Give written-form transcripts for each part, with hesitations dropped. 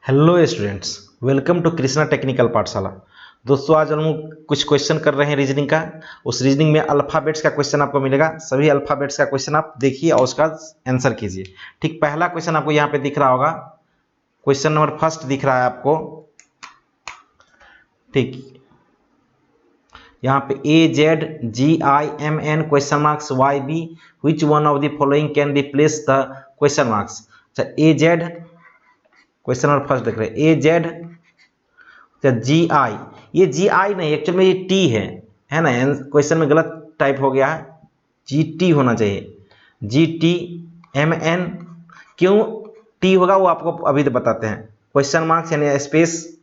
Hello students, welcome to Krishna technical Pathshala. दोस्तों, आज हम लोग कुछ क्वेश्चन कर रहे हैं रीजनिंग का। उस रीजनिंग में अल्फ़ाबेट्स का क्वेश्चन आपको मिलेगा। सभी अल्फ़ाबेट्स का क्वेश्चन आप देखिए और उसका आंसर कीजिए। ठीक, पहला क्वेश्चन आपको यहाँ पे दिख रहा होगा। क्वेश्चन नंबर फर्स्ट दिख रहा है आपको। ठीक, यहाँ पे AZGIMN question marks YB which one of the following can replace the question marks. अच्छा, AZ क्वेश्चन नंबर फर्स्ट देख रहे हैं AZ GI, ये GI नहीं, एक्चुअल में ये T है ना। क्वेश्चन में गलत टाइप हो गया है, GT होना चाहिए। GTMN क्यों T होगा वो आपको अभी तो बताते हैं। क्वेश्चन मार्क्स यानी स्पेस।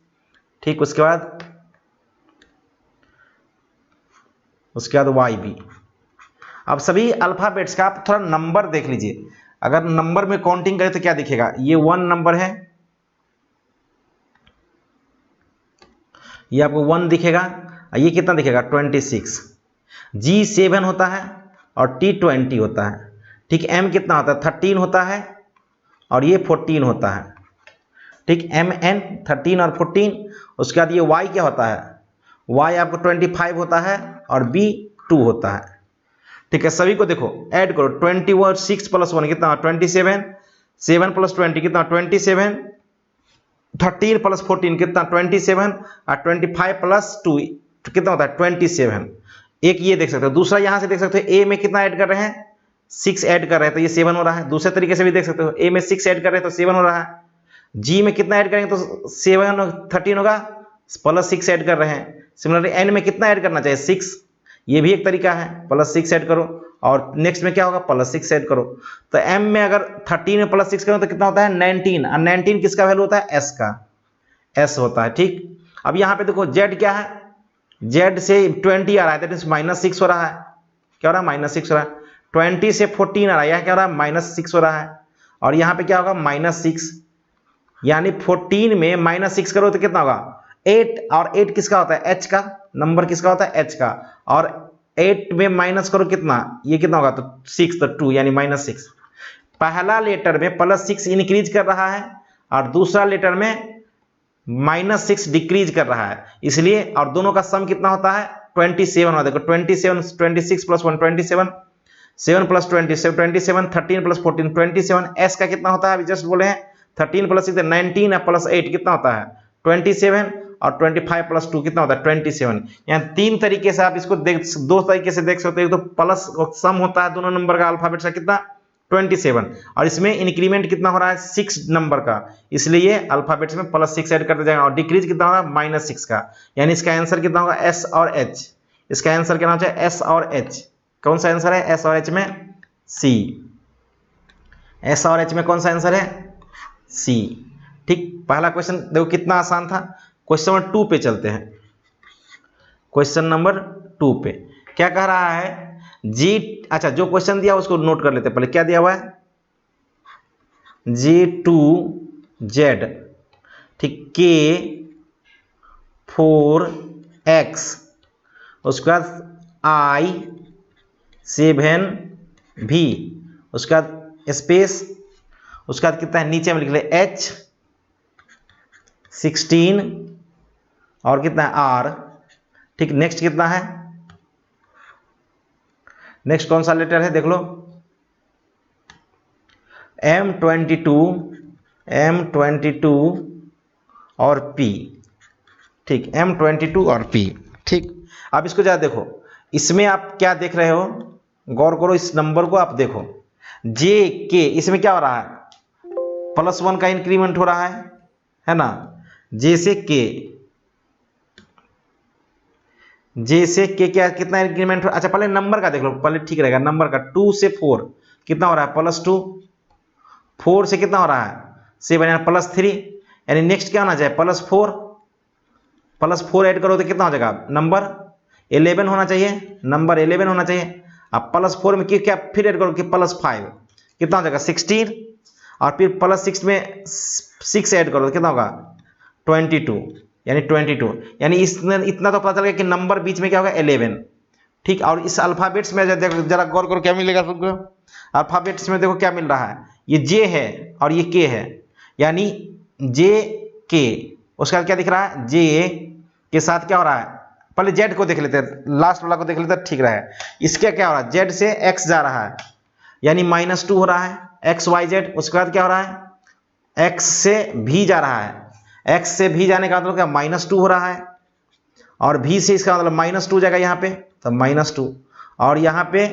ठीक, उसके बाद YB। अब सभी अल्फाबेट्स का आप थोड़ा नंबर देख लीजिए। अगर नंबर में काउंटिंग करें तो क्या दिखेगा, ये 1 नंबर है, ये आपको 1 दिखेगा। ये कितना दिखेगा 26। G7 होता है और T20 होता है। ठीक, M कितना होता है 13 होता है और ये 14 होता है। ठीक, MN 13 और 14। उसके बाद ये Y क्या होता है, Y आपको 25 होता है और B 2 होता है। ठीक है, सभी को देखो ऐड करो। 26 प्लस 1 कितना 27, 7 प्लस 20 कितना 27, 13 प्लस 14 कितना 27 और 25 प्लस 2 कितना होता है 27। एक ये देख सकते हो। दूसरा यहां से देख सकते हो, ए में कितना ऐड कर रहे हैं 6 ऐड कर रहे हैं तो ये 7 हो रहा है। दूसरे तरीके से भी देख सकते हो, ए में 6 ऐड कर रहे हैं तो 7 हो रहा है। जी में कितना ऐड करेंगे तो 7 13 होगा, प्लस 6 ऐड कर रहे हैं। सिमिलरली एन में कितना ऐड करना चाहिए 6, ये भी एक तरीका है, प्लस 6 ऐड करो। और नेक्स्ट में क्या होगा प्लस 6 ऐड करो। तो एम में अगर 13 में प्लस 6 करो तो कितना होता है 19, और 19 किसका वैल्यू होता है एस का, एस होता है। ठीक, अब यहां पे देखो जेड क्या है, जेड से 20 आ रहा है, दैट इज -6 हो रहा है। क्या हो रहा है -6 हो रहा है। 20 से 14 आ रहा है, यह क्या हो रहा है -6 हो रहा है। और यहां पे क्या होगा -6, यानी 14 में -6 करो तो कितना होगा 8, और 8 किसका होता है एच का, नंबर किसका होता है एच का। और 8 में माइनस करो कितना, ये कितना होगा तो 6, तो 2 यानी -6। पहला लेटर में +6 इंक्रीज कर रहा है और दूसरा लेटर में -6 डिक्रीज कर रहा है, इसलिए। और दोनों का सम कितना होता है 27 होता है। देखो 27, 26 प्लस 1 27, 7 प्लस 27 27, 13 प्लस 14 27। एस का कितना होता है अभी जस्ट बोले हैं 13 प्लस 6 19 प्लस 8 कितना होता है 27, और 25 प्लस 2 कितना होता है 27। यहाँ तीन तरीके से आप इसको देख, दो तरीके से देख सकते हो। तो प्लस सम होता है दोनों नंबर का अल्फाबेट का कितना 27, और इसमें इंक्रीमेंट कितना हो रहा है 6 नंबर का, इसलिए अल्फाबेट्स में +6 ऐड करते जाएंगे। और डिक्रीज कितना हो रहा है -6 का, यानी इसका आंसर कितना होगा एस और एच। इसका आंसर क्या होना चाहिए एस और एच। कौन सा आंसर है एस और एच में सी, एस और एच में कौन सा आंसर है सी। ठीक, पहला क्वेश्चन देखो कितना आसान था। क्वेश्चन नंबर 2 पे चलते हैं। क्वेश्चन नंबर 2 पे क्या कह रहा है जी, अच्छा जो क्वेश्चन दिया उसको नोट कर लेते हैं। पहले क्या दिया हुआ है J2Z, ठीक, K4X, उसके बाद I7V, उसके बाद स्पेस, उसके बाद कितना है नीचे में लिख ले H16 और कितना है R। ठीक, नेक्स्ट कितना है, नेक्स्ट कौन सा लेटर है देख लो M22 और P। ठीक, M22 और P। ठीक, अब इसको जरा देखो, इसमें आप क्या देख रहे हो, गौर करो इस नंबर को आप देखो। JK इसमें क्या हो रहा है +1 का इंक्रीमेंट हो रहा है ना। J से K क्या कितना इंक्रीमेंट हो, अच्छा पहले नंबर का देख लो, पहले ठीक रहेगा नंबर का। 2 से 4 कितना हो रहा है +2, 4 से कितना हो रहा है 7 यानी +3, यानी नेक्स्ट क्या होना चाहिए +4 ऐड करो तो कितना हो जाएगा नंबर 11 होना चाहिए, नंबर 11 होना चाहिए। अब +4 में क्या फिर ऐड करो कि +5 कितना हो जाएगा 16, और फिर +6 में 6 ऐड करो तो कितना होगा 22, यानी 22, यानी इतना तो पता चल गया कि नंबर बीच में क्या होगा 11। ठीक, और इस अल्फाबेट्स में जरा गौर करो क्या मिलेगा तुमको। अल्फाबेट्स में देखो क्या मिल रहा है, ये जे है और ये के है, यानी जे के, उसके बाद क्या दिख रहा है, जे के साथ क्या हो रहा है, पहले जेड को देख लेते हैं, लास्ट वाला को देख लेते हैं, ठीक रहा है। इसके क्या हो रहा है, जेड से एक्स जा रहा है यानी -2 हो रहा है, एक्स वाई जेड। उसके बाद क्या हो रहा है, एक्स से भी जा रहा है, एक्स से भी जाने का मतलब क्या, -2 हो रहा है, और भी से इसका मतलब -2 जाएगा यहाँ पे, तो -2, और यहाँ पे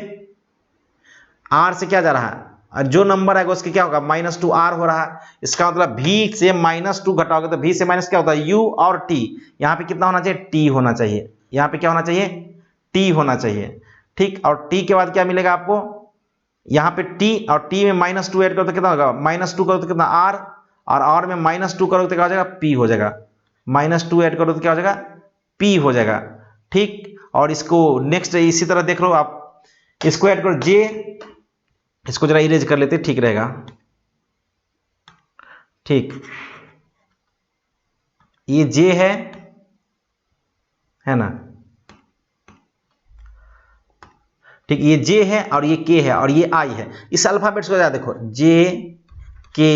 आर से क्या जा रहा है, और जो नंबर आएगा उसके क्या होगा, -2 आर हो रहा है। इसका मतलब भी से -2 घटाओगे तो भी से माइनस क्या होता है, यू, और टी, यहाँ पे कितना होना चाहिए, टी होना चाहिए, यहाँ पे क्या होना चाहिए, टी होना चाहिए, ठीक। और टी के बाद क्या मिलेगा आपको, यहाँ पे टी, और टी में -2 ऐड करो तो कितना होगा, -2 करो तो कितना आर, और आर में -2 करो तो क्या हो जाएगा, पी हो जाएगा, -2 ऐड करो तो क्या हो जाएगा, पी हो जाएगा, ठीक। और इसको नेक्स्ट इसी तरह देख लो आप, इसको ऐड करो जे, इसको जरा इरेज कर लेते, ठीक रहेगा, ठीक। ये जे है ना, ठीक, ये जे है और ये के है और ये आई है। इस अल्फाबेट्स को देखो, जे के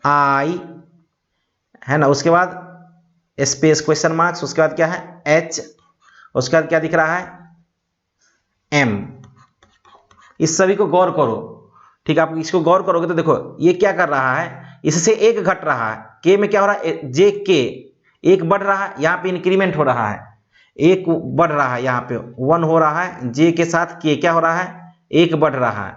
आई है ना, उसके बाद स्पेस क्वेश्चन मार्क्स, उसके बाद क्या है, एच, उसके बाद क्या दिख रहा है, एम। इस सभी को गौर करो, ठीक। आप इसको गौर करोगे तो देखो ये क्या कर रहा है, इससे एक घट रहा है, के में क्या हो रहा है, जे के एक बढ़ रहा है, यहाँ पे इंक्रीमेंट हो रहा है, एक बढ़ रहा है, यहाँ पे 1 हो रहा है, जे के साथ के क्या हो रहा है, एक बढ़ रहा है,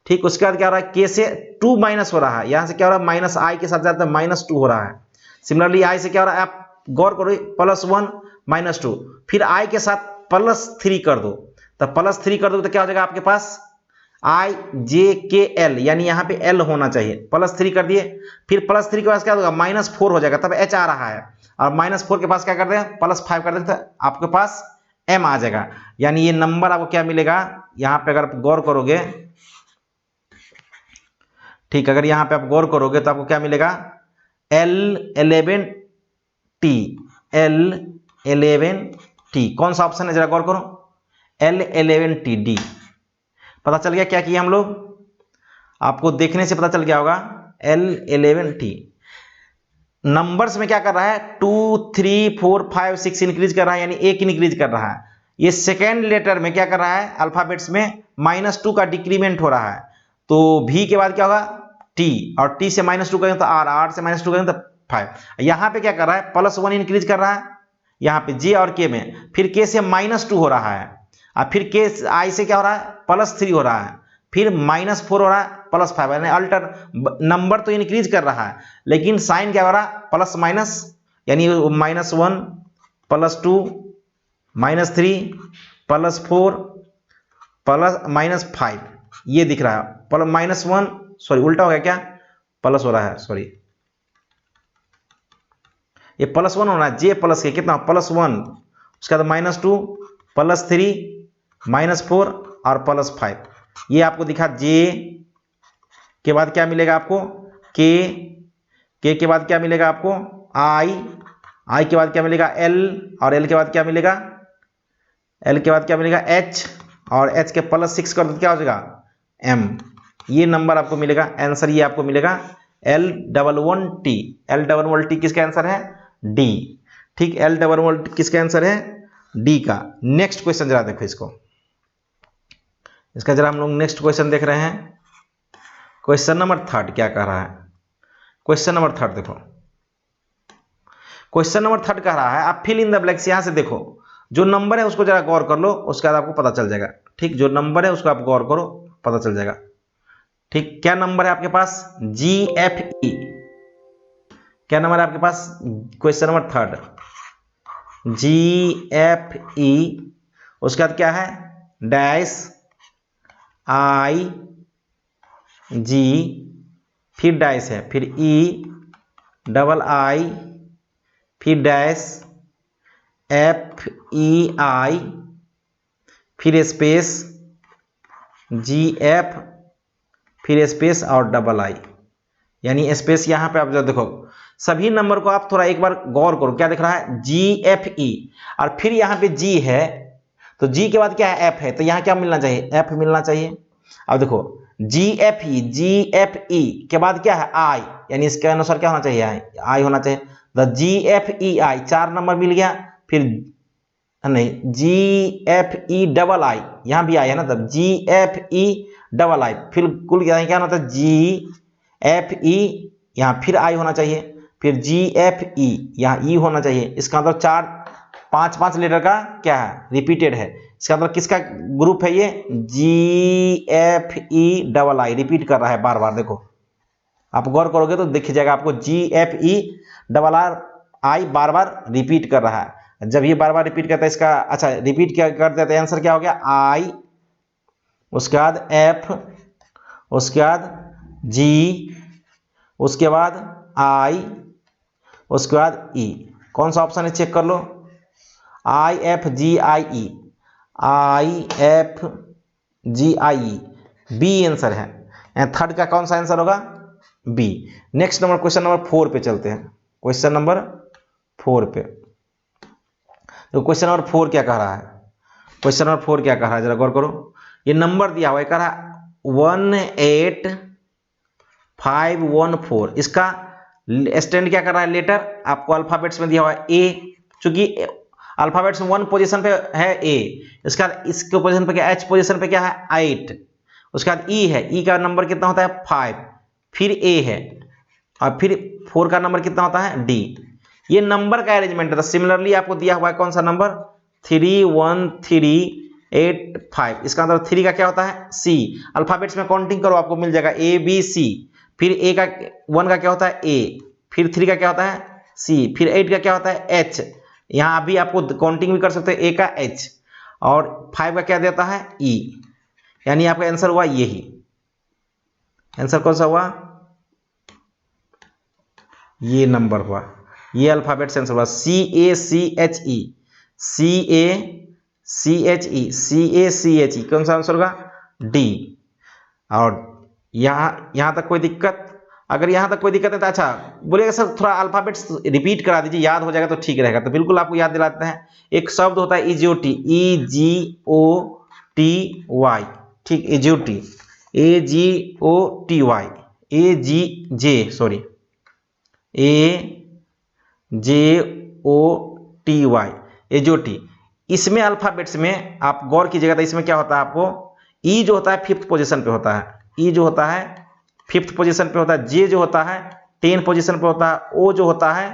ठीक। उसके बाद क्या हो रहा है, के से 2 माइनस हो रहा है, यहाँ से क्या हो रहा है, माइनस आई के साथ जाता है -2 हो रहा है। सिमिलरली आई से क्या हो रहा है, आप गौर करो, +1 -2, फिर आई के साथ +3 कर दो, तो +3 कर दो तो क्या हो जाएगा आपके पास, आई जे के एल, यानी यहाँ पे एल होना चाहिए, +3 कर दिए, फिर +3 के पास क्या होगा, -4 हो जाएगा, तब एच आ रहा है, और -4 के पास क्या कर दें, +5 कर दें तो आपके पास एम आ जाएगा। यानी ये नंबर आपको क्या मिलेगा, यहाँ पे अगर आप गौर करोगे, ठीक, अगर यहाँ पे आप गौर करोगे तो आपको क्या मिलेगा, L11T, L11T, कौन सा ऑप्शन है जरा गौर करो, L11T, डी। पता चल गया क्या किया हम लोग, आपको देखने से पता चल गया होगा, L11T। नंबर्स में क्या कर रहा है, 2 3 4 5 6 इंक्रीज कर रहा है, यानी एक इंक्रीज कर रहा है। ये सेकेंड लेटर में क्या कर रहा है, अल्फाबेट्स में -2 का डिक्रीमेंट हो रहा है, तो V के बाद क्या होगा, T, और T से -2 करें तो R, R से -2 करें तो 5। यहाँ पे क्या कर रहा है, +1 इंक्रीज कर रहा है, यहाँ पे J और K में, फिर K से -2 हो रहा है, और फिर K I से क्या हो रहा है, +3 हो रहा है, फिर -4 हो रहा है, +5, यानी अल्टर नंबर तो इंक्रीज कर रहा है, लेकिन साइन क्या हो रहा है, प्लस माइनस, यानी -1 +2 -3 +4 -5, ये दिख रहा है, -1, सॉरी उल्टा हो गया क्या, प्लस हो रहा है, सॉरी ये +1 होना है, जे प्लस के कितना, +1, उसके बाद -2 +3 -4 और +5, ये आपको दिखा। जे के बाद क्या मिलेगा आपको, के के बाद क्या मिलेगा आपको, आई के बाद क्या मिलेगा, एल, और एल के बाद क्या मिलेगा, एल के बाद क्या मिलेगा, एच, और एच के +6 कर दो क्या हो जाएगा, एम। ये नंबर आपको मिलेगा, आंसर ये आपको मिलेगा L11T। L11T किसका आंसर है, डी, ठीक। L11T किसका आंसर है, डी का। नेक्स्ट क्वेश्चन जरा देखो इसका जरा हम लोग नेक्स्ट क्वेश्चन देख रहे हैं। क्वेश्चन नंबर 3 क्या कह रहा है, क्वेश्चन नंबर 3 देखो, क्वेश्चन नंबर 3 कह रहा है, आप फिल इन द ब्लैंक्स, यहां से देखो जो नंबर है उसको जरा गौर कर लो, उसके बाद आपको पता चल जाएगा, ठीक। जो नंबर है उसको आप गौर करो, पता चल जाएगा, ठीक। क्या नंबर है आपके पास, GFE, क्या नंबर है आपके पास, क्वेश्चन नंबर 3 GFE, उसके बाद क्या है, डैश IG, फिर डैश है, फिर EII, फिर डैश FEI, फिर स्पेस GF, फिर स्पेस और II, यानी स्पेस। यहाँ पे आप जो देखो सभी नंबर को आप थोड़ा एक बार गौर करो, क्या दिख रहा है, GFE, और फिर यहाँ पे G है, तो G के बाद क्या है, F है, तो यहाँ क्या मिलना चाहिए, F मिलना चाहिए। अब देखो GFE के बाद क्या है आई, यानी इसके अनुसार क्या होना चाहिए, आई होना चाहिए। द GFEI 4 नंबर मिल गया। फिर नहीं, GFEII यहाँ भी आई है ना, तब GFEII फिर कुल क्या होना था, GFE यहाँ फिर आई होना चाहिए, फिर GFE यहाँ ई होना चाहिए। इसका मतलब 4-5 लेटर का क्या है, रिपीटेड है। इसका मतलब किसका ग्रुप है ये, GFEII रिपीट कर रहा है बार बार। देखो आप गौर करोगे तो दिख जाएगा आपको, GFEII बार बार रिपीट कर रहा है। जब ये बार बार रिपीट करता है इसका, अच्छा रिपीट क्या कर देते हैं, आंसर क्या हो गया, आई, उसके बाद एफ, उसके बाद जी, उसके बाद आई, उसके बाद ई। कौन सा ऑप्शन है चेक कर लो, IFGIE, IFGIE बी आंसर है। थर्ड का कौन सा आंसर होगा, B. Next number question number 4 पे चलते हैं। क्वेश्चन नंबर 4 पे, तो क्वेश्चन नंबर 4 क्या कह रहा है, क्वेश्चन नंबर 4 क्या कह रहा है, जरा गौर करो। ये नंबर दिया हुआ है, कह रहा है 18514। इसका स्टैंड क्या कर रहा है, लेटर आपको अल्फाबेट्स में दिया हुआ है ए, चूंकि अल्फाबेट्स में 1 पोजीशन पे है ए, इसका इसके पोजीशन पे क्या, एच पोजीशन पे क्या है 8, उसके बाद ई है, ई का नंबर कितना होता है 5, फिर ए है, और फिर 4 का नंबर कितना होता है डी। ये नंबर का अरेंजमेंट है। सिमिलरली आपको दिया हुआ है कौन सा नंबर, 31385। इसका मतलब 3 का क्या होता है सी, अल्फाबेट्स में काउंटिंग करो आपको मिल जाएगा ABC, फिर ए का 1 का क्या होता है ए, फिर 3 का क्या होता है सी, फिर 8 का क्या होता है एच। यहाँ अभी आपको काउंटिंग भी कर सकते हैं, ए का एच, और 5 का क्या देता है ई, यानी आपका आंसर हुआ यही। आंसर कौन सा हुआ, ये नंबर हुआ, ये अल्फाबेट आंसर हुआ CACHE, CACHE कौन सा आंसर होगा डी। और यहाँ तक कोई दिक्कत, अगर यहाँ तक कोई दिक्कत है तो अच्छा बोलिएगा सर थोड़ा अल्फाबेट्स रिपीट करा दीजिए, याद हो जाएगा तो ठीक रहेगा। तो बिल्कुल आपको याद दिलाते हैं। एक शब्द होता है इजियोटी, EGOTY, ठीक, इजियोटी, AGOTY, AJOTY, एजोटी। इसमें अल्फाबेट्स में आप गौर कीजिएगा तो इसमें क्या होता है, आपको ई जो होता है 5th पोजीशन पे होता है, ई जो होता है 5th पोजीशन पे होता है, जे जो होता है 10 पोजीशन पे होता है, ओ जो होता है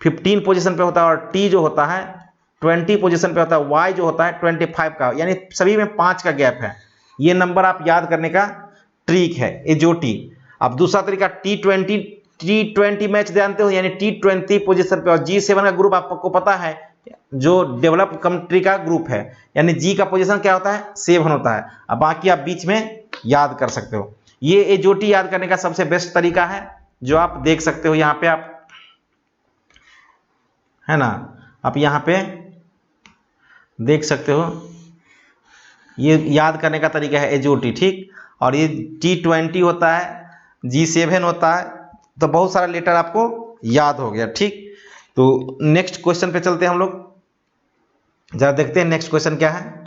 15 पोजीशन पे होता है, और टी जो होता है 20 पोजीशन पे होता है, वाई जो होता है 25 का, यानी सभी में 5 का गैप है। ये नंबर आप याद करने का ट्रिक है एजोटी। अब दूसरा तरीका T20 मैच जानते हो, यानी T20 पोजीशन पे, और G7 का ग्रुप आपको पता है जो डेवलप कंट्री का ग्रुप है, यानी जी का पोजीशन क्या होता है 7 होता है। अब बाकी आप बीच में याद कर सकते हो। ये एजोटी याद करने का सबसे बेस्ट तरीका है, जो आप देख सकते हो यहाँ पे, आप है ना, आप यहाँ पे देख सकते हो, ये याद करने का तरीका है एजोटी, ठीक। और ये T20 होता है, G7 होता है, तो बहुत सारा लेटर आपको याद हो गया, ठीक। तो नेक्स्ट क्वेश्चन पे चलते हैं हम लोग, जरा देखते हैं नेक्स्ट क्वेश्चन क्या है,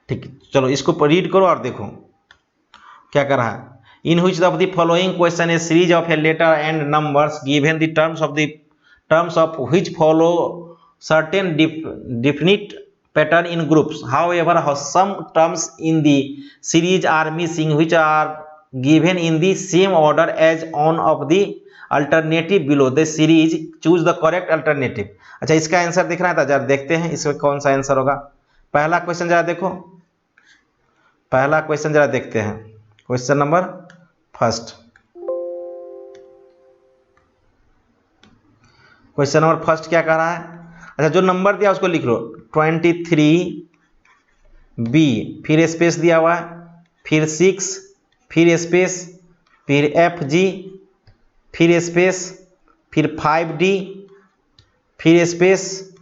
ठीक। चलो इसको रीड करो और देखो क्या कर रहा है। In which of the following question a series of a letter and numbers given the terms of which follow certain definite pattern in groups, however some terms in the series are missing which are given in the same order as on of the alternative below the series, choose the correct alternative। अच्छा इसका answer दिख रहा था, जरा देखते हैं इसमें कौन सा आंसर होगा। पहला क्वेश्चन जरा देखो, पहला क्वेश्चन जरा देखते हैं, question number first, question number first क्या कह रहा है। अच्छा जो नंबर दिया उसको लिख लो 23B, फिर स्पेस दिया हुआ है, फिर 6, फिर स्पेस, फिर FG, फिर स्पेस, फिर 5D, फिर स्पेस,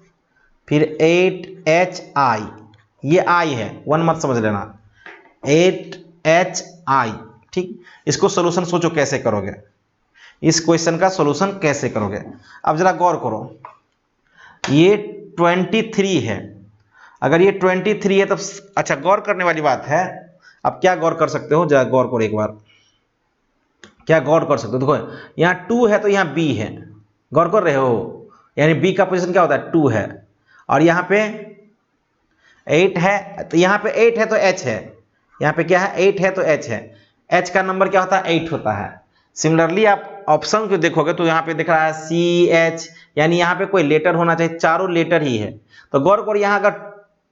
फिर 8HI। ये आई है, 1 मत समझ लेना, 8HI, ठीक। इसको सोल्यूशन सोचो कैसे करोगे, इस क्वेश्चन का सोल्यूशन कैसे करोगे। अब जरा गौर करो, ये 23 है, अगर ये 23 है तो अच्छा गौर करने वाली बात है, अब क्या गौर कर सकते हो, जरा गौर करो एक बार, क्या गौर कर सकते हो, देखो यहाँ 2 है तो यहाँ B है, गौर कर रहे हो, यानी B का पोजीशन क्या होता है 2 है, और यहाँ पे 8 है तो यहाँ पे 8 है तो H है, यहाँ पे क्या है 8 है तो H है, H का नंबर क्या होता है 8 होता है। सिमिलरली आप ऑप्शन को देखोगे तो यहाँ पे दिख रहा है CH, यानी यहाँ पे कोई लेटर होना चाहिए, चारों लेटर ही है, तो गौर करो यहाँ अगर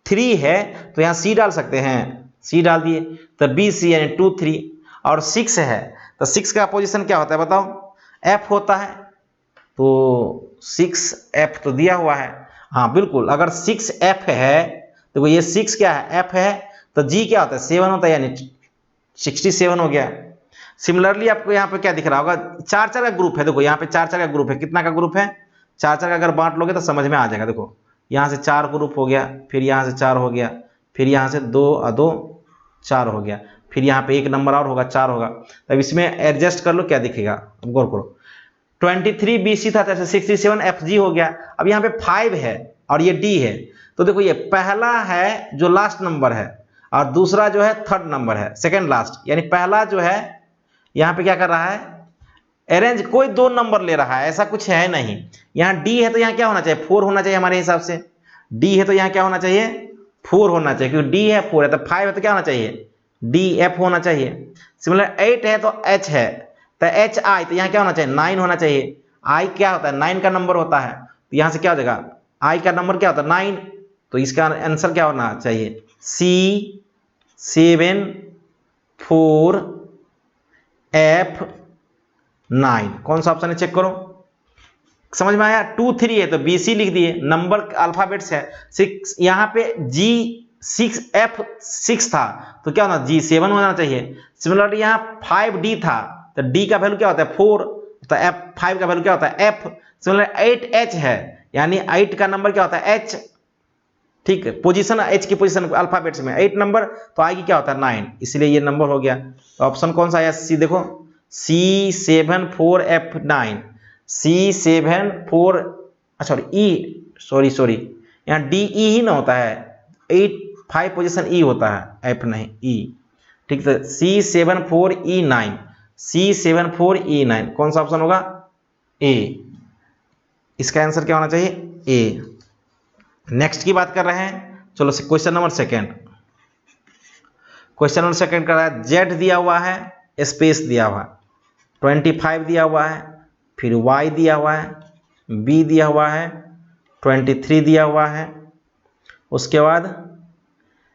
3 है तो यहाँ C डाल सकते हैं, C डाल दिए तो BC यानी 2 3, और 6 है तो 6 का पोजीशन क्या होता है बताओ, F होता है, तो 6F तो दिया हुआ है, हाँ बिल्कुल, अगर 6F है तो ये 6 क्या है F है, तो G क्या होता है 7 होता है, यानी 67 हो गया। सिमिलरली आपको यहाँ पे क्या दिख रहा होगा, 4 4 का ग्रुप है, देखो यहाँ पे 4 4 का ग्रुप है, कितना का ग्रुप है 4 4 का, अगर बांट लोगे तो समझ में आ जाएगा, देखो यहाँ से 4 ग्रुप हो गया, फिर यहाँ से 4 हो गया, फिर यहाँ से 2 और 2 4 हो गया, फिर यहाँ पे एक नंबर और होगा 4 होगा, तब इसमें एडजस्ट कर लो क्या दिखेगा, गौर करो 23 BC था तो 67 FG हो गया। अब यहाँ पे 5 है और ये D है, तो देखो ये पहला है जो लास्ट नंबर है और दूसरा जो है थर्ड नंबर है, सेकंड लास्ट, यानी पहला जो है यहाँ पे क्या कर रहा है अरेंज, कोई 2 नंबर ले रहा है, ऐसा कुछ है नहीं। यहाँ D है तो यहाँ क्या होना चाहिए 4 होना चाहिए हमारे हिसाब से, D है तो यहाँ क्या होना चाहिए 4 होना चाहिए, क्योंकि D है 4 है, तो 5 है तो क्या होना चाहिए DF होना चाहिए। सिमिलर 8 है तो H है तो HI, तो यहाँ क्या होना चाहिए 9 होना चाहिए, I क्या होता है 9 का नंबर होता है, तो यहाँ से क्या हो जाएगा I का नंबर क्या होता है 9, तो इसका आंसर क्या होना चाहिए C7 4 F9, कौन सा ऑप्शन है चेक करो, समझ में आया। 2 3 है तो BC लिख दिए, नंबर अल्फाबेट्स है, 6 यहाँ पे G6F6 था तो क्या होना G7 होना चाहिए। सिमिलरली यहाँ 5D था तो D का वैल्यू क्या होता है 4, तो F5 का वैल्यू क्या होता है F। सिमिलर 8H है यानी 8 का नंबर क्या होता है H, ठीक है, पोजीशन H की पोजीशन अल्फाबेट्स में 8 नंबर, तो आगे क्या होता है 9, इसलिए ये नंबर हो गया। तो ऑप्शन कौन सा आया सी, देखो C7 4 F9, C7 4, सॉरी यहाँ DE ही ना होता है, 5 पोजीशन E होता है, F नहीं E, ठीक है, C7 4 E9, C7 4 E9, कौन सा ऑप्शन होगा A, इसका आंसर क्या होना चाहिए A। नेक्स्ट की बात कर रहे हैं, चलो question number second, question number second कर रहा है Z दिया हुआ है, स्पेस दिया हुआ है, 25 दिया हुआ है, फिर Y दिया हुआ है, B दिया हुआ है, 23 दिया हुआ है, उसके बाद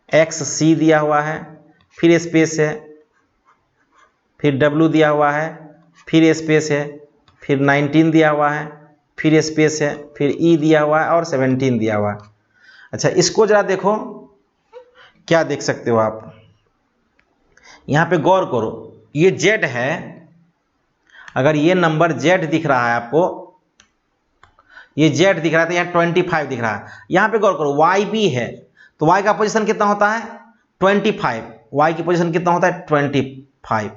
XC दिया हुआ है, फिर स्पेस है, फिर W दिया हुआ है, फिर स्पेस है, फिर 19 दिया हुआ है, फिर स्पेस है, फिर E दिया हुआ है और 17 दिया हुआ है। अच्छा इसको जरा देखो, क्या देख सकते हो आप, यहाँ पे गौर करो, ये Z है, अगर ये नंबर Z दिख रहा है आपको, ये Z दिख रहा है तो यहाँ 25 दिख रहा है, यहाँ पे गौर करो YB है तो Y का पोजीशन कितना होता है 25, Y की पोजीशन कितना होता है 25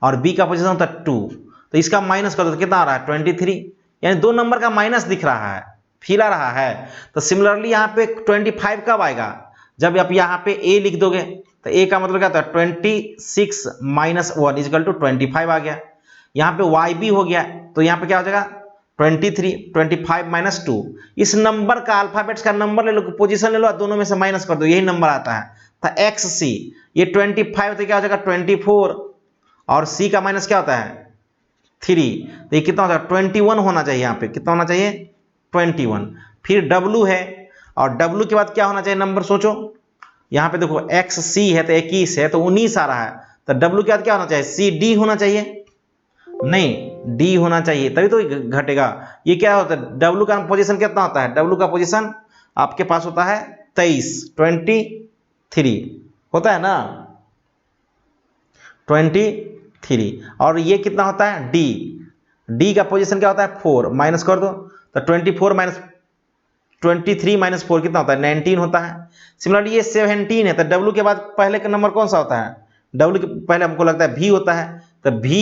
और B का पोजीशन होता है 2, तो इसका माइनस कर दो तो कितना आ रहा है 23, यानी 2 नंबर का माइनस दिख रहा है, फिर आ रहा है। तो सिमिलरली यहाँ पे 25 कब आएगा, जब आप यहाँ पे A लिख दोगे तो A का मतलब क्या होता है 26 माइनस 1 इजकल टू 25 आ गया। यहाँ पे YB हो गया तो यहाँ पे क्या हो जाएगा 23, 25 माइनस 2, इस नंबर का अल्फाबेट्स का नंबर ले लो, पोजीशन ले लो, दोनों में से माइनस कर दो, यही नंबर आता है। तो XC ये 25 तो क्या हो जाएगा 24, और C का माइनस क्या होता है 3, तो ये कितना हो जाएगा 21 होना चाहिए, यहाँ पे कितना होना चाहिए 21। फिर W है और W के बाद क्या होना चाहिए नंबर सोचो, यहाँ पे देखो XC है तो 21 है तो 19 आ रहा है, तो W के बाद क्या होना चाहिए CD होना चाहिए, नहीं D होना चाहिए तभी तो घटेगा। ये क्या होता है W का पोजीशन कितना होता है, W का पोजीशन आपके पास होता है 23 होता है ना 23, और ये कितना होता है D का पोजीशन क्या होता है 4, माइनस कर दो तो 24 माइनस 23 माइनस 4 कितना होता है 19 होता है। सिमिलरली ये 17 है तो W के बाद पहले का नंबर कौन सा होता है, W के पहले हमको लगता है V होता है, तो V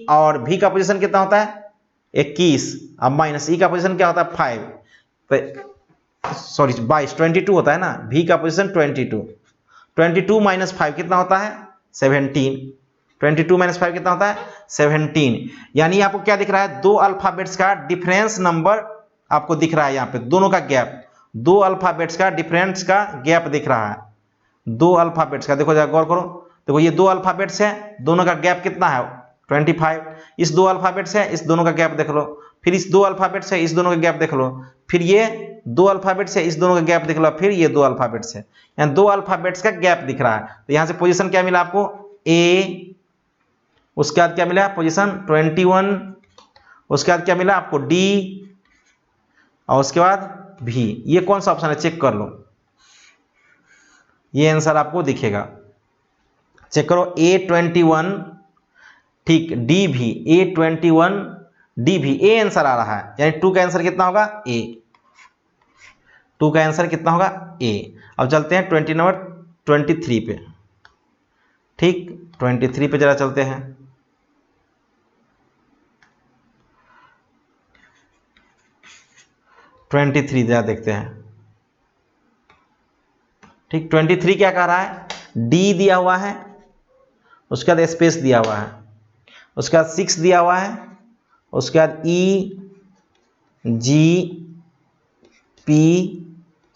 और V का पोजीशन कितना होता है 21, अब माइनस E का पोजीशन क्या होता है 5, तो सॉरी 22 22 होता है ना, V का पोजीशन 22 माइनस 5 कितना होता है 17। 22 माइनस 5 कितना होता है 17। यानी आपको क्या दिख रहा है, दो अल्फाबेट्स का डिफरेंस नंबर आपको दिख रहा है। यहाँ पे दोनों का गैप, दो अल्फाबेट्स का डिफरेंस का गैप दिख रहा है, दो अल्फाबेट्स का। देखो जरा गौर करो, देखो ये दो अल्फाबेट्स है, दोनों का गैप कितना है 25। इस दो अल्फाबेट्स है, इस दोनों का गैप देख लो, फिर इस दो अल्फाबेट्स है, इस दोनों का गैप देख लो, फिर ये दो अल्फाबेट्स है, इस दोनों का गैप देख लो, फिर ये दो अल्फाबेट्स है, यहाँ दो अल्फाबेट्स का गैप दिख रहा है। तो यहाँ से पोजीशन क्या मिला आपको ए, उसके बाद क्या मिला पोजीशन 21, उसके बाद क्या मिला आपको डी, और उसके बाद भी। ये कौन सा ऑप्शन है चेक कर लो, ये आंसर आपको दिखेगा, चेक करो A21 ठीक, डी भी A21 डी भी, ए आंसर आ रहा है, यानी 2 का आंसर कितना होगा ए, 2 का आंसर कितना होगा ए। अब चलते हैं 23 पे, ठीक 23 पे जरा चलते हैं। ट्वेंटी थ्री जरा देखते हैं, ठीक 23 क्या कह रहा है, डी दिया हुआ है, उसके बाद स्पेस दिया हुआ है, उसके बाद 6 दिया हुआ है, उसके बाद E G P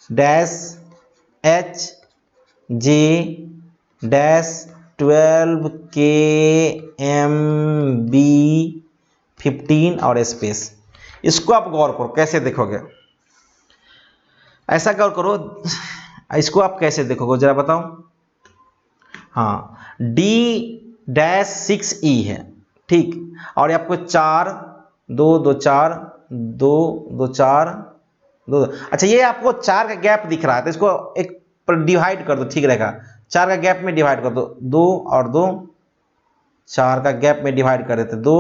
dash H J dash 12 K M B 15 और स्पेस। इसको आप गौर करो कैसे देखोगे, ऐसा गौर करो, इसको आप कैसे देखोगे जरा बताओ। हाँ डी डैश 6 ई है, ठीक, और ये आपको 4 2 2 4 2 2 4 2 अच्छा ये आपको 4 का गैप दिख रहा है, तो इसको एक पर डिवाइड कर दो, ठीक रहेगा। 4 का गैप में डिवाइड कर दो, 2 और 2 4 का गैप में डिवाइड कर देते, 2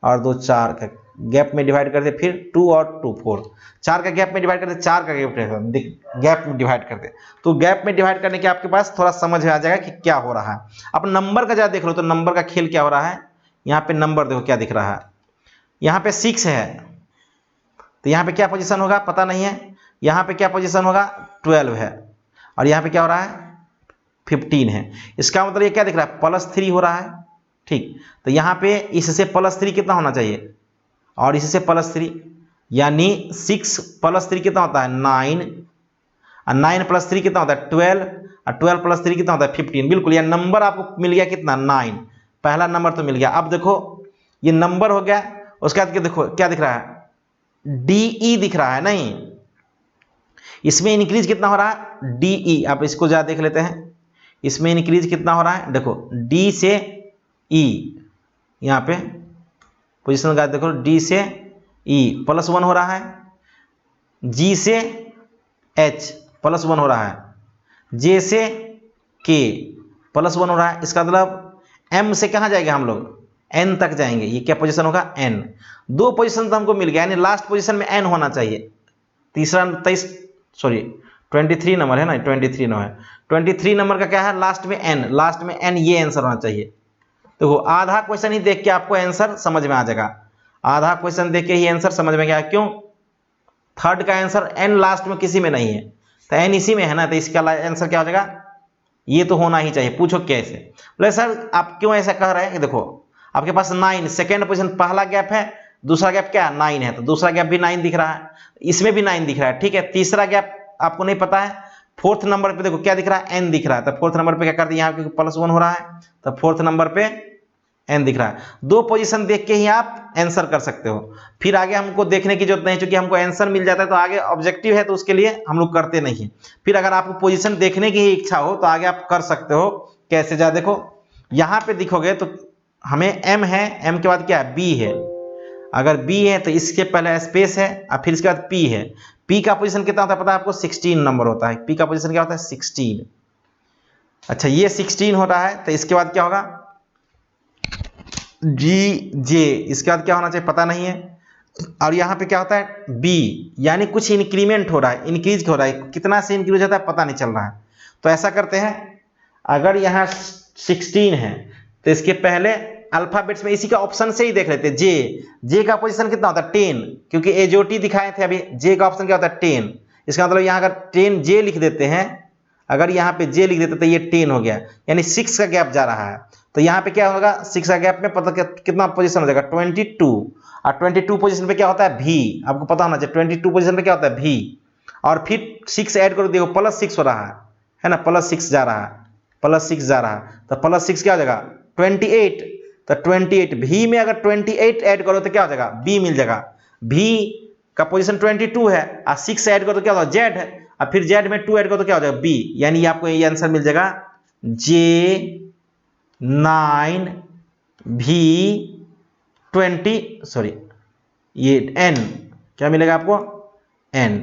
और 2 4 का गैप में डिवाइड करते, फिर 2 और 2 4, 4 का गैप में डिवाइड करते, 4 का गैप में डिवाइड करते। तो गैप में डिवाइड करने के आपके पास थोड़ा समझ में आ जाएगा कि क्या हो रहा है। अब नंबर का जरा देख लो, तो नंबर का खेल क्या हो रहा है, यहाँ पे नंबर देखो क्या दिख रहा है, यहाँ पे 6 है, तो यहाँ पे क्या पोजीशन होगा पता नहीं है, यहाँ पे क्या पोजीशन होगा 12 है, और यहाँ पे क्या हो रहा है 15 है। इसका मतलब ये क्या दिख रहा है +3 हो रहा है, ठीक। तो यहाँ पे इससे +3 कितना होना चाहिए, और इससे +3, यानी 6 + 3 कितना होता है 9, और 9 + 3 कितना होता है 12, और 12 + 3 कितना होता है 15। बिल्कुल, यह नंबर आपको मिल गया कितना 9, पहला नंबर तो मिल गया। अब देखो ये नंबर हो गया, उसके बाद देखो क्या दिख रहा है DE दिख रहा है, नहीं इसमें इंक्रीज कितना हो रहा है DE। आप इसको जरा देख लेते हैं, इसमें इंक्रीज कितना हो रहा है, देखो D से E, यहाँ पे पोजीशन का देखो D से E +1 हो रहा है, G से H +1 हो रहा है, J से K +1 हो रहा है। इसका मतलब M से कहाँ जाएंगे हम लोग N तक जाएंगे, ये क्या पोजीशन होगा N। 2 पोजीशन तो हमको मिल गया, यानी लास्ट पोजीशन में N होना चाहिए। तीसरा 23 नंबर है ना, 23 नंबर है, 23 नंबर का क्या है लास्ट में N, लास्ट में N, ये आंसर होना चाहिए। देखो आधा क्वेश्चन ही देख के आपको आंसर समझ में आ जाएगा, आधा क्वेश्चन देख के ही आंसर समझ में गया, क्यों थर्ड का आंसर N लास्ट में किसी में नहीं है, तो N इसी में है ना, तो इसका आंसर क्या हो जाएगा, ये तो होना ही चाहिए। पूछो कैसे, बोले सर आप क्यों ऐसा कह रहे हैं कि देखो आपके पास 9 सेकेंड पोजीशन, पहला गैप है, दूसरा गैप क्या 9 है, तो दूसरा गैप भी 9 दिख रहा है, इसमें भी 9 दिख रहा है, ठीक है। तीसरा गैप आपको नहीं पता है, फोर्थ नंबर पे देखो क्या दिख रहा है N दिख रहा है, तो फोर्थ नंबर पे क्या करते हैं यहाँ क्योंकि +1 हो रहा है, तो फोर्थ नंबर पे N दिख रहा है। 2 पोजीशन देख के ही आप आंसर कर सकते हो, फिर आगे हमको देखने की जरूरत नहीं, क्योंकि हमको आंसर मिल जाता है, तो आगे ऑब्जेक्टिव है तो उसके लिए हम लोग करते नहीं है। फिर अगर आपको पोजीशन देखने की ही इच्छा हो तो आगे आप कर सकते हो, कैसे जा देखो यहाँ पे दिखोगे तो हमें M है, M के बाद क्या है B है, अगर B है तो इसके पहले स्पेस है और फिर इसके बाद P है। P का पोजीशन कितना होता है पता है आपको 16 नंबर होता है, P का पोजीशन क्या होता है 16। अच्छा ये 16 हो रहा है, तो इसके बाद क्या होगा G J, इसके बाद क्या होना चाहिए पता नहीं है, और यहाँ पे क्या होता है B, यानी कुछ इंक्रीमेंट हो रहा है, इंक्रीज हो रहा है, कितना से इंक्रीज होता है पता नहीं चल रहा है। तो ऐसा करते हैं, अगर यहाँ 16 है तो इसके पहले अल्फाबेट्स में इसी का ऑप्शन से ही देख लेते हैं, J का पोजीशन कितना होता है 10, क्योंकि AJOT दिखाए थे अभी, J का ऑप्शन क्या होता है 10, इसका मतलब यहाँ अगर 10 J लिख देते हैं, अगर यहाँ पे जे लिख देते तो ये 10 हो गया, यानी 6 का गैप जा रहा है। तो यहाँ पे क्या होगा, 6 का गैप में पता कितना पोजीशन हो जाएगा 22, और 22 पोजीशन पे क्या होता है भी, आपको पता होना चाहिए 22 पोजीशन पे क्या होता है भी, और फिर 6 ऐड करो, देखो +6 हो रहा है ना, +6 जा रहा है, +6 जा रहा है, तो +6 क्या हो जाएगा 28, तो 28 भी में अगर 28 ऐड करो तो क्या हो जाएगा बी मिल जाएगा, भी का पोजीशन 22 है, और 6 ऐड करो तो क्या होगा जेड है, और फिर जेड में 2 ऐड करो तो क्या हो जाएगा बी, यानी आपको ये आंसर मिल जाएगा J9 V20, सॉरी ये N, क्या मिलेगा आपको N,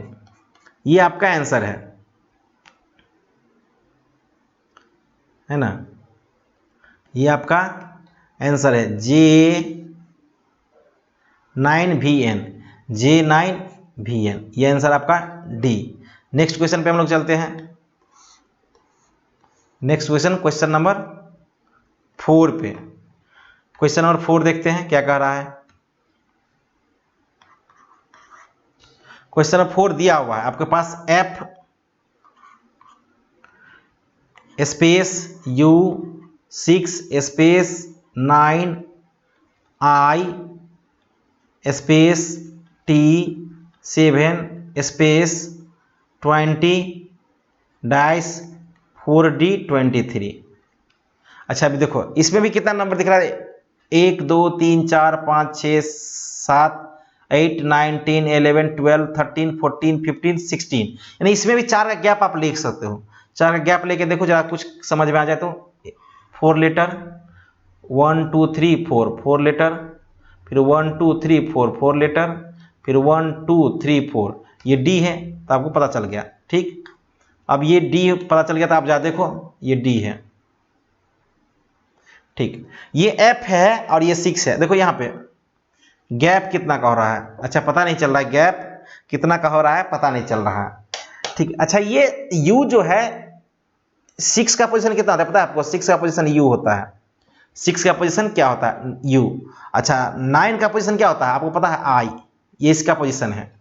ये आपका आंसर है ना, ये आपका आंसर है J9VN, J9VN, ये आंसर आपका डी। नेक्स्ट क्वेश्चन पे हम लोग चलते हैं। नेक्स्ट क्वेश्चन नंबर 4 पे, क्वेश्चन नंबर 4 देखते हैं क्या कह रहा है। क्वेश्चन नंबर 4 दिया हुआ है आपके पास, F space U6 space 9 I space T7 space 20-4D23। अच्छा अभी देखो इसमें भी कितना नंबर दिख रहा है, 1 2 3 4 5 6 7 8 9 10 11 12 13 14 15 16, यानी इसमें भी 4 का गैप आप लिख सकते हो। 4 का गैप लेके देखो जरा कुछ समझ में आ जाए तो, 4 लेटर 1 2 3 4 4 लेटर, फिर 1 2 3 4 4 लेटर, फिर 1 2 3 4, ये डी है तो आपको पता चल गया। ठीक, अब ये डी पता चल गया तो आप जा देखो ये डी है। ठीक, ये एफ है और ये 6 है। देखो यहाँ पे गैप कितना का हो रहा है, अच्छा पता नहीं चल रहा है गैप कितना का हो रहा है, पता नहीं चल रहा है। ठीक, अच्छा ये यू जो है 6 का पोजीशन कितना होता है पता है आपको, 6 का पोजीशन यू होता है। 6 का पोजीशन क्या होता है यू। अच्छा 9 का पोजीशन क्या होता है आपको पता है आई, ये इसका पोजीशन है।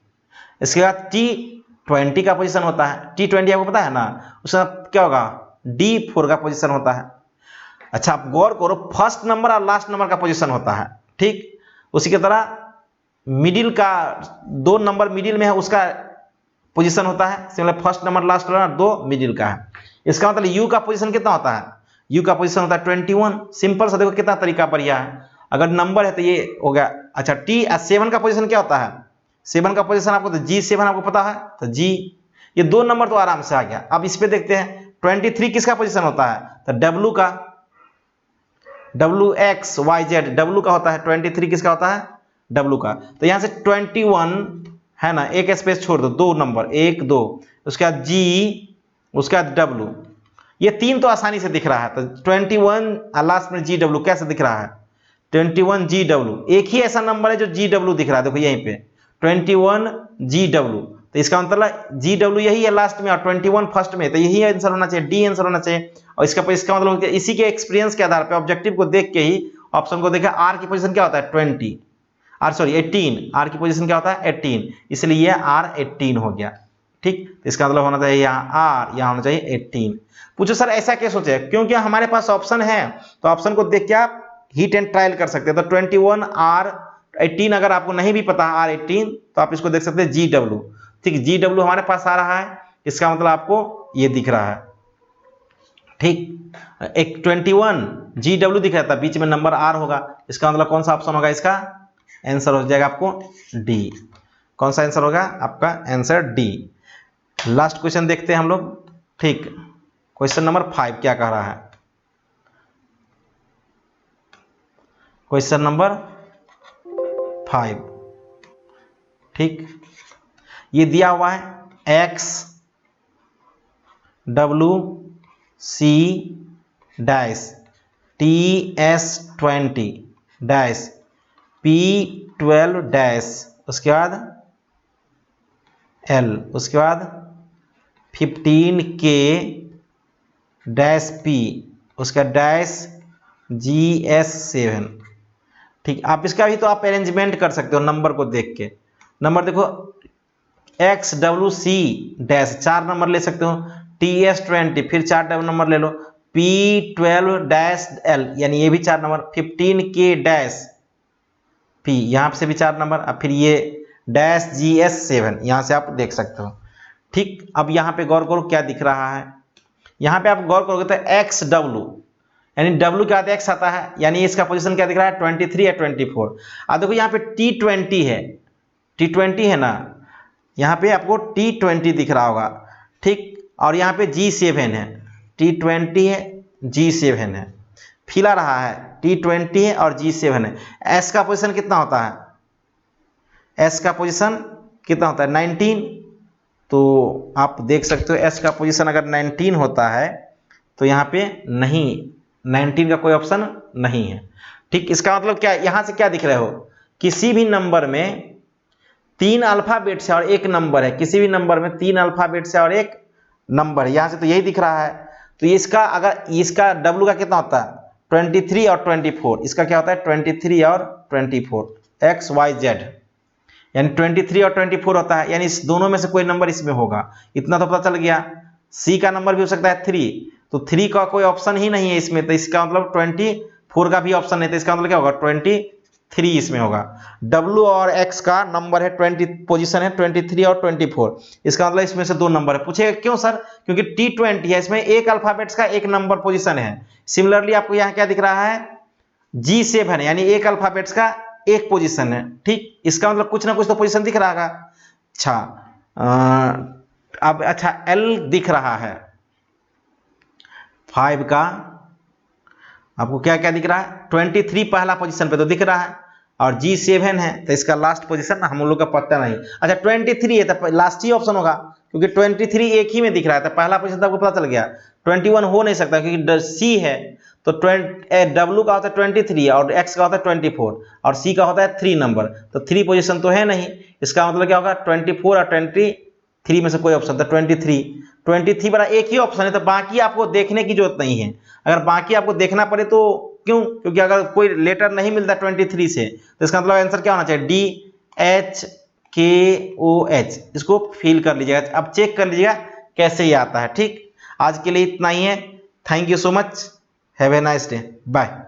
इसके बाद T20 का पोजीशन होता है, T20 आपको पता है ना, उसका क्या होगा D4 का पोजीशन होता है। अच्छा आप गौर करो फर्स्ट नंबर और लास्ट नंबर का पोजीशन होता है। ठीक, उसी की तरह मिडिल का 2 नंबर मिडिल में है उसका पोजीशन होता है, similar first number last number 2 middle का है। इसका मतलब यू का पोजीशन कितना होता है, यू का पोजीशन होता है 21। सिंपल सा देखो कितना तरीका बढ़िया है, अगर नंबर है तो ये हो गया। अच्छा T7 का पोजीशन क्या होता है, 7 का पोजीशन आपको तो G7 आपको पता है, तो G, ये 2 नंबर तो आराम से आ गया। अब इस पे देखते हैं 23 किसका पोजीशन होता है, तो W का, WXYZ W का होता है, 23 किसका होता है W का। तो यहाँ से 21 है ना, एक स्पेस छोड़ दो, 2 नंबर 1 2, उसके बाद G, उसके बाद W, ये 3 तो आसानी से दिख रहा है। तो 21 लास्ट में GW कैसे दिख रहा है, 21 GW, एक ही ऐसा नंबर है जो GW दिख रहा है, देखो यहीं पे 21 GW, तो इसका मतलब GW यही है लास्ट में और 21 फर्स्ट में, तो यही आंसर होना चाहिए, डी आंसर होना चाहिए। और इसका मतलब इसी के एक्सपीरियंस के आधार पे ऑब्जेक्टिव को देख के ही ऑप्शन को देखा, आर की पोजीशन क्या होता है 20, आर सॉरी 18, आर की पोजीशन क्या होता है 18, इसलिए ये आर 18 हो गया। ठीक, तो इसका मतलब होना चाहिए यहाँ आर, यहाँ होना चाहिए 18। पूछो सर ऐसा क्या सोचे, क्योंकि हमारे पास ऑप्शन है तो ऑप्शन को देख के आप हिट एंड ट्रायल कर सकते हैं। तो 21 आर 18, अगर आपको नहीं भी पता आर 18 तो आप इसको देख सकते हैं GW। ठीक, GW हमारे पास आ रहा है, इसका मतलब आपको ये दिख रहा है। ठीक, एक 21 GW दिख रहा था, बीच में नंबर आर होगा, इसका मतलब कौन सा ऑप्शन होगा, इसका आंसर हो जाएगा आपको डी। कौन सा आंसर होगा आपका आंसर डी। लास्ट क्वेश्चन देखते हैं हम लोग। ठीक, क्वेश्चन नंबर 5 क्या कह रहा है, क्वेश्चन नंबर 5। ठीक, ये दिया हुआ है XWC-TS20-P12, उसके बाद L, उसके बाद 15K-P, उसका -GS7। ठीक, आप इसका भी तो आप अरेंजमेंट कर सकते हो नंबर को देख के। नंबर देखो XWC- 4 नंबर ले सकते हो, TS20, फिर 4 नंबर ले लो P12-L, यानी ये भी 4 नंबर, 15K-P, यहाँ से भी 4 नंबर, अब फिर ये -GS7, यहाँ से आप देख सकते हो। ठीक, अब यहाँ पे गौर करो क्या दिख रहा है, यहाँ पे आप गौर करोगे तो XW, यानी W क्या आता है, X आता है, यानी इसका पोजीशन क्या दिख रहा है, 23 या 24। अब देखो यहाँ पे T20 है, T20 है ना, यहाँ पे आपको T20 दिख रहा होगा। ठीक, और यहाँ पे G7 है, T20 है, G7 है, फिला रहा है, T20 है और G7 है। S का पोजीशन कितना होता है, S का पोजीशन कितना होता है, 19। तो आप देख सकते हो S का पोजीशन अगर 19 होता है तो यहाँ पे नहीं, 19 का कोई ऑप्शन नहीं है। ठीक, इसका मतलब क्या, यहाँ से क्या दिख रहे हो, किसी भी नंबर में 3 अल्फाबेट से और एक नंबर है, किसी भी नंबर में 3 अल्फाबेट से और एक नंबर है, यहाँ से तो यही दिख रहा है। तो इसका अगर इसका W का कितना होता है, 23 और 24, इसका क्या होता है 23 और 24, XYZ, यानी 23 और 24 होता है, यानी इस दोनों में से कोई नंबर इसमें होगा, इतना तो पता चल गया। C का नंबर भी हो सकता है 3, तो 3 का कोई ऑप्शन ही नहीं है इसमें, तो इसका मतलब 24 का भी ऑप्शन नहीं, तो इसका मतलब क्या होगा, 23 इसमें होगा। W और X का नंबर है 20, पोजीशन है 23 और 24, इसका मतलब इसमें से 2 नंबर है। पूछेगा क्यों सर, क्योंकि T20 है, इसमें एक अल्फाबेट्स का एक नंबर पोजीशन है। सिमिलरली आपको यहाँ क्या दिख रहा है, G7 यानी एक अल्फाबेट्स का एक पोजीशन है। ठीक, इसका मतलब कुछ ना कुछ तो पोजीशन दिख रहा है। अच्छा, अब अच्छा L दिख रहा है 5 का, आपको क्या क्या दिख रहा है, 23 पहला पोजीशन पे तो दिख रहा है, और G7 है, तो इसका लास्ट पोजीशन हम लोग का पता नहीं। अच्छा 23 है तो लास्ट ही ऑप्शन होगा, क्योंकि 23 एक ही में दिख रहा है, तो पहला पोजीशन तो आपको पता चल गया। 21 हो नहीं सकता क्योंकि C है, तो W का होता है 23 और X का होता है 24 और C का होता है 3 नंबर, तो 3 पोजीशन तो है नहीं। इसका मतलब क्या होगा, 24 और 23 में से कोई ऑप्शन, तो 23 बड़ा एक ही ऑप्शन है, तो बाकी आपको देखने की जरूरत नहीं है। अगर बाकी आपको देखना पड़े तो क्यों, क्योंकि अगर कोई लेटर नहीं मिलता 23 से, तो इसका मतलब आंसर क्या होना चाहिए, DHKOH, इसको फिल कर लीजिएगा। अब चेक कर लीजिएगा कैसे ये आता है। ठीक, आज के लिए इतना ही है, thank you so much, have a nice day, bye.